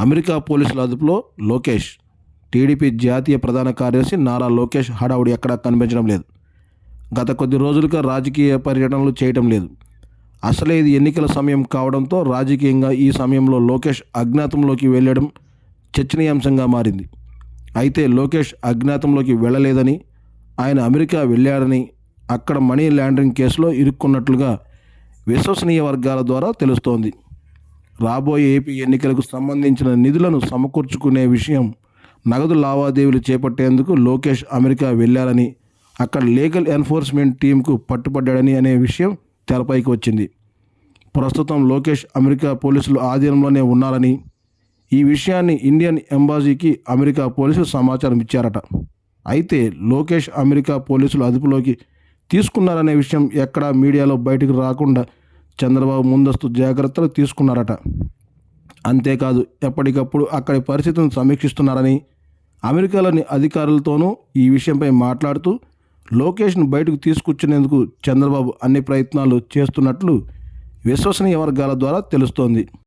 America పోలీసుల అదుపులో Lokesh. TDP జాతీయ ప్రధాన కార్యదర్శి నారా లోకేష్ హడావుడి ఎక్కడా కనిపించడం లేదు. గత కొద్ది రోజులుగా రాజకీయ పర్యటనలు చేయటం లేదు. అసలే ఇది ఎన్నికల సమయం కావడంతో రాజకీయంగా ఈ సమయంలో లోకేష్ అజ్ఞాతంలోకి వెళ్ళడం చర్చనీయాంశంగా మారింది. అయితే లోకేష్ అజ్ఞాతంలోకి వెళ్ళలేదని, ఆయన అమెరికా వెళ్ళాడని, అక్కడ మనీ లాండరింగ్ కేసులో ఇరుక్కున్నట్లుగా విశ్వసనీయ వర్గాల ద్వారా తెలుస్తోంది. రాబోయే ఏపీ ఎన్నికలకు సంబంధించిన నిధులను సమకూర్చుకునే విషయం, నగదు లావాదేవీలు చేపట్టేందుకు లోకేష్ అమెరికా వెళ్ళారని, అక్కడ లీగల్ ఎన్ఫోర్స్మెంట్ టీంకు పట్టుబడ్డాడని అనే విషయం తెరపైకి వచ్చింది. ప్రస్తుతం లోకేష్ అమెరికా పోలీసుల ఆధీనంలోనే ఉన్నారని, ఈ విషయాన్ని ఇండియన్ ఎంబాసీకి అమెరికా పోలీసులు సమాచారం ఇచ్చారట. అయితే లోకేష్ అమెరికా పోలీసులు అదుపులోకి తీసుకున్నారనే విషయం ఎక్కడా మీడియాలో బయటకు రాకుండా చంద్రబాబు ముందస్తు జాగ్రత్తలు తీసుకున్నారట. అంతేకాదు, ఎప్పటికప్పుడు అక్కడి పరిస్థితులను సమీక్షిస్తున్నారని, అమెరికాలోని అధికారులతోనూ ఈ విషయంపై మాట్లాడుతూ లోకేష్ను బయటకు తీసుకొచ్చేందుకు చంద్రబాబు అన్ని ప్రయత్నాలు చేస్తున్నట్లు విశ్వసనీయ వర్గాల ద్వారా తెలుస్తోంది.